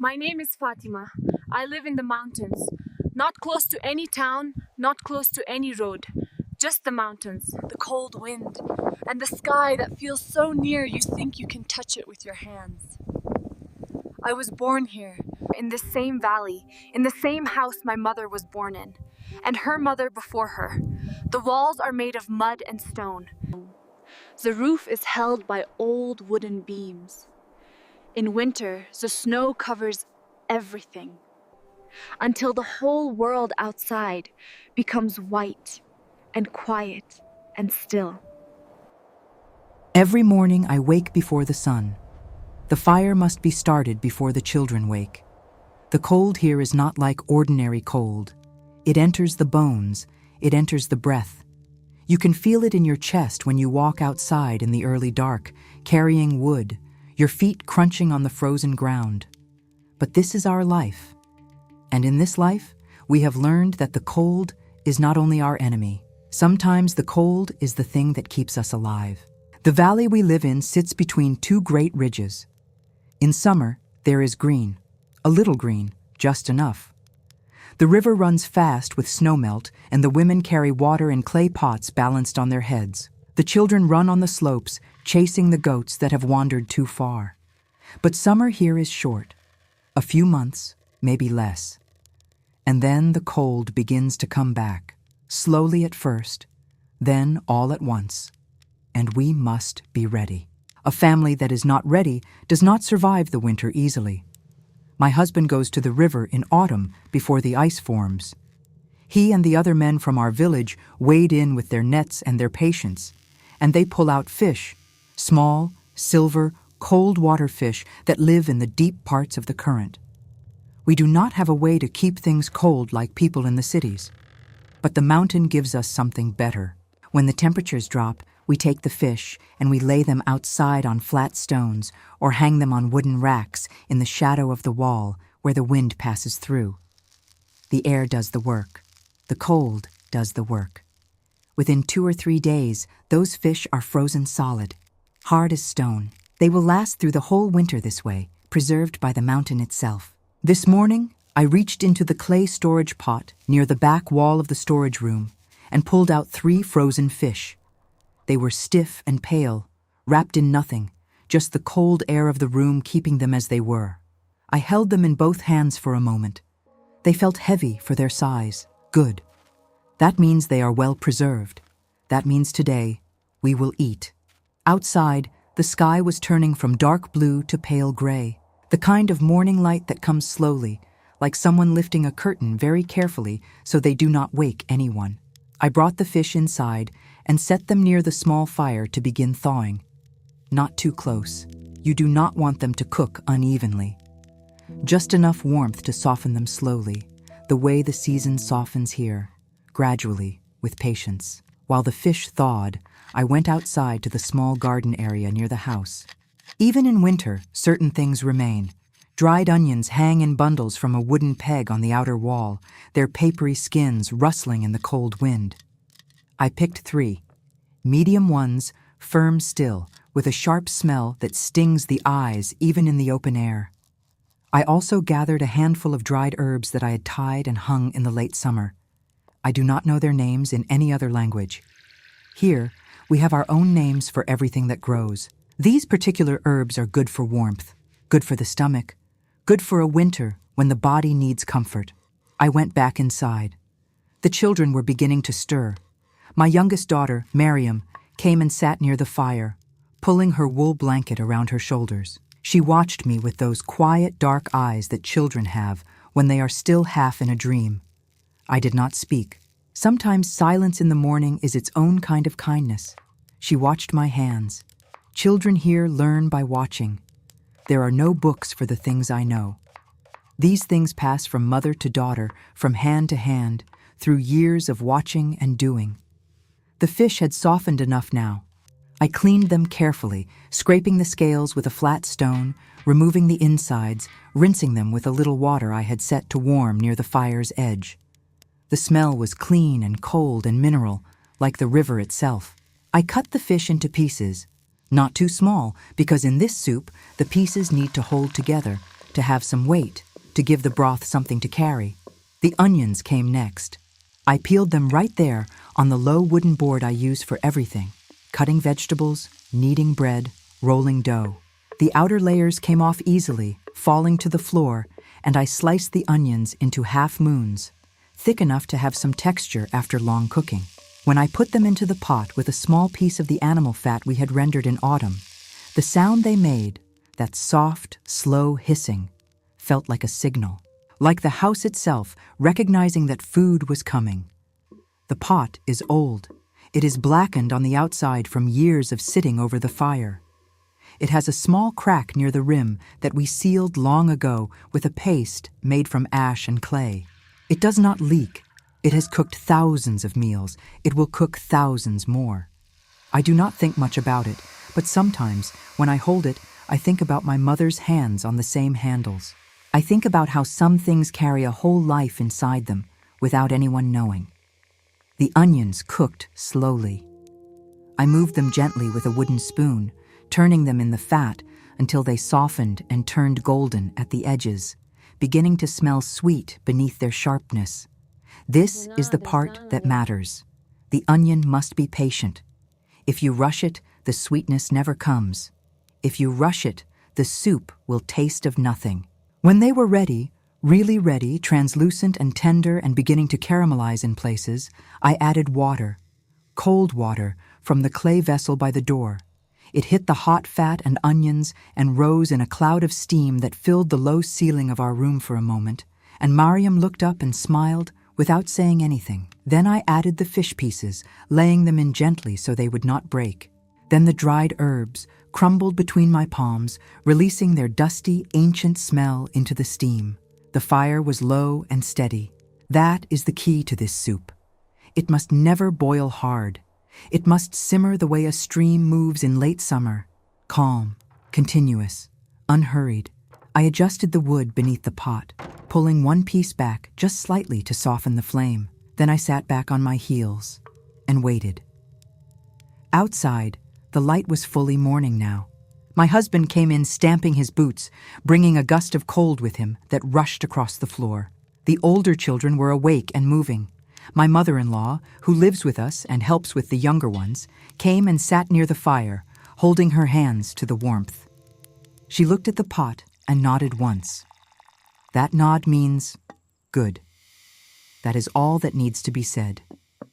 My name is Fatima. I live in the mountains, not close to any town, not close to any road. Just the mountains, the cold wind, and the sky that feels so near you think you can touch it with your hands. I was born here, in this same valley, in the same house my mother was born in, and her mother before her. The walls are made of mud and stone. The roof is held by old wooden beams. In winter, the snow covers everything, until the whole world outside becomes white and quiet and still. Every morning I wake before the sun. The fire must be started before the children wake. The cold here is not like ordinary cold. It enters the bones, it enters the breath. You can feel it in your chest when you walk outside in the early dark, carrying wood, your feet crunching on the frozen ground. But this is our life. And in this life, we have learned that the cold is not only our enemy. Sometimes the cold is the thing that keeps us alive. The valley we live in sits between two great ridges. In summer, there is green, a little green, just enough. The river runs fast with snowmelt, and the women carry water in clay pots balanced on their heads. The children run on the slopes, chasing the goats that have wandered too far. But summer here is short, a few months, maybe less. And then the cold begins to come back, slowly at first, then all at once. And we must be ready. A family that is not ready does not survive the winter easily. My husband goes to the river in autumn before the ice forms. He and the other men from our village wade in with their nets and their patience, and they pull out fish, small, silver, cold water fish that live in the deep parts of the current. We do not have a way to keep things cold like people in the cities, but the mountain gives us something better. When the temperatures drop, we take the fish and we lay them outside on flat stones or hang them on wooden racks in the shadow of the wall where the wind passes through. The air does the work. The cold does the work. Within 2 or 3 days, those fish are frozen solid, hard as stone. They will last through the whole winter this way, preserved by the mountain itself. This morning, I reached into the clay storage pot near the back wall of the storage room and pulled out 3 frozen fish. They were stiff and pale, wrapped in nothing, just the cold air of the room keeping them as they were. I held them in both hands for a moment. They felt heavy for their size. Good. That means they are well preserved. That means today we will eat. Outside, the sky was turning from dark blue to pale gray, the kind of morning light that comes slowly, like someone lifting a curtain very carefully so they do not wake anyone. I brought the fish inside and set them near the small fire to begin thawing. Not too close. You do not want them to cook unevenly. Just enough warmth to soften them slowly, the way the season softens here, gradually, with patience. While the fish thawed, I went outside to the small garden area near the house. Even in winter, certain things remain. Dried onions hang in bundles from a wooden peg on the outer wall, their papery skins rustling in the cold wind. I picked 3, medium ones, firm still, with a sharp smell that stings the eyes even in the open air. I also gathered a handful of dried herbs that I had tied and hung in the late summer. I do not know their names in any other language. Here, we have our own names for everything that grows. These particular herbs are good for warmth, good for the stomach, good for a winter when the body needs comfort. I went back inside. The children were beginning to stir. My youngest daughter, Miriam, came and sat near the fire, pulling her wool blanket around her shoulders. She watched me with those quiet, dark eyes that children have when they are still half in a dream. I did not speak. Sometimes silence in the morning is its own kind of kindness. She watched my hands. Children here learn by watching. There are no books for the things I know. These things pass from mother to daughter, from hand to hand, through years of watching and doing. The fish had softened enough now. I cleaned them carefully, scraping the scales with a flat stone, removing the insides, rinsing them with a little water I had set to warm near the fire's edge. The smell was clean and cold and mineral, like the river itself. I cut the fish into pieces, not too small, because in this soup, the pieces need to hold together, to have some weight, to give the broth something to carry. The onions came next. I peeled them right there on the low wooden board I use for everything, cutting vegetables, kneading bread, rolling dough. The outer layers came off easily, falling to the floor, and I sliced the onions into half moons, thick enough to have some texture after long cooking. When I put them into the pot with a small piece of the animal fat we had rendered in autumn, the sound they made, that soft, slow hissing, felt like a signal, like the house itself recognizing that food was coming. The pot is old. It is blackened on the outside from years of sitting over the fire. It has a small crack near the rim that we sealed long ago with a paste made from ash and clay. It does not leak. It has cooked thousands of meals. It will cook thousands more. I do not think much about it, but sometimes, when I hold it, I think about my mother's hands on the same handles. I think about how some things carry a whole life inside them without anyone knowing. The onions cooked slowly. I moved them gently with a wooden spoon, turning them in the fat until they softened and turned golden at the edges, beginning to smell sweet beneath their sharpness. This is the part that matters. The onion must be patient. If you rush it, the sweetness never comes. If you rush it, the soup will taste of nothing. When they were ready, really ready, translucent and tender and beginning to caramelize in places, I added water, cold water, from the clay vessel by the door. It hit the hot fat and onions and rose in a cloud of steam that filled the low ceiling of our room for a moment, and Mariam looked up and smiled without saying anything. Then I added the fish pieces, laying them in gently so they would not break. Then the dried herbs crumbled between my palms, releasing their dusty, ancient smell into the steam. The fire was low and steady. That is the key to this soup. It must never boil hard. It must simmer the way a stream moves in late summer, calm, continuous, unhurried. I adjusted the wood beneath the pot, pulling one piece back just slightly to soften the flame. Then I sat back on my heels and waited. Outside, the light was fully morning now. My husband came in stamping his boots, bringing a gust of cold with him that rushed across the floor. The older children were awake and moving. My mother-in-law, who lives with us and helps with the younger ones, came and sat near the fire, holding her hands to the warmth. She looked at the pot and nodded once. That nod means, good. That is all that needs to be said.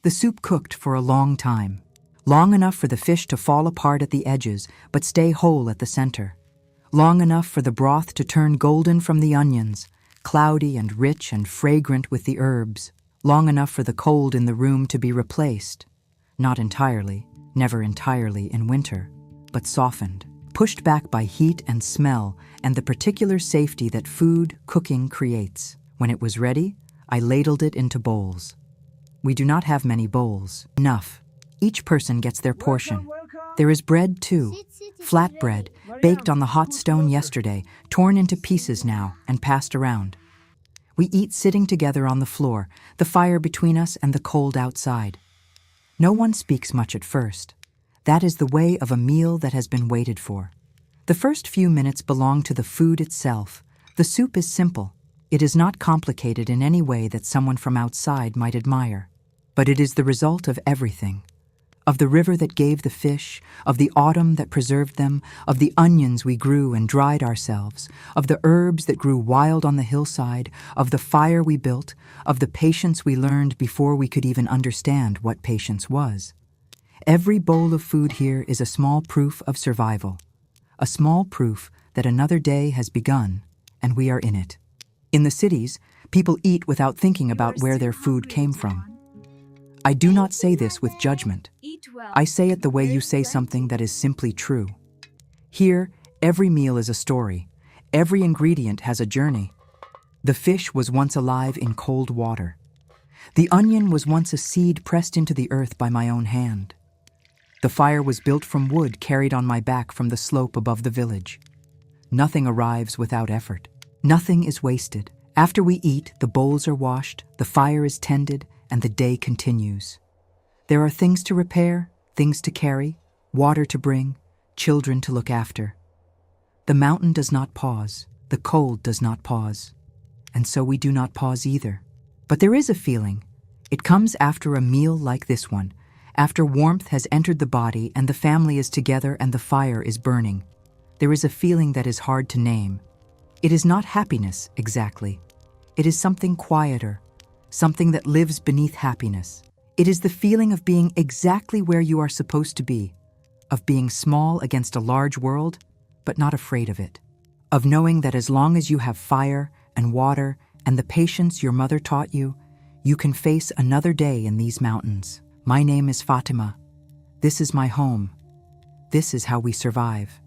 The soup cooked for a long time. Long enough for the fish to fall apart at the edges, but stay whole at the center. Long enough for the broth to turn golden from the onions, cloudy and rich and fragrant with the herbs. Long enough for the cold in the room to be replaced. Not entirely, never entirely in winter, but softened, pushed back by heat and smell and the particular safety that food cooking creates. When it was ready, I ladled it into bowls. We do not have many bowls. Enough. Each person gets their portion. There is bread, too. Flat bread, baked on the hot stone yesterday, torn into pieces now and passed around. We eat sitting together on the floor, the fire between us and the cold outside. No one speaks much at first. That is the way of a meal that has been waited for. The first few minutes belong to the food itself. The soup is simple. It is not complicated in any way that someone from outside might admire. But it is the result of everything. Of the river that gave the fish, of the autumn that preserved them, of the onions we grew and dried ourselves, of the herbs that grew wild on the hillside, of the fire we built, of the patience we learned before we could even understand what patience was. Every bowl of food here is a small proof of survival, a small proof that another day has begun and we are in it. In the cities, people eat without thinking about where their food came from. I do not say this with judgment. I say it the way you say something that is simply true. Here, every meal is a story. Every ingredient has a journey. The fish was once alive in cold water. The onion was once a seed pressed into the earth by my own hand. The fire was built from wood carried on my back from the slope above the village. Nothing arrives without effort. Nothing is wasted. After we eat, the bowls are washed, the fire is tended, and the day continues. There are things to repair, things to carry, water to bring, children to look after. The mountain does not pause. the cold does not pause. And so we do not pause either. But there is a feeling. It comes after a meal like this one, after warmth has entered the body and the family is together and the fire is burning. There is a feeling that is hard to name. It is not happiness, exactly. It is something quieter, something that lives beneath happiness. It is the feeling of being exactly where you are supposed to be, of being small against a large world, but not afraid of it, of knowing that as long as you have fire and water and the patience your mother taught you, you can face another day in these mountains. My name is Fatima. This is my home. This is how we survive.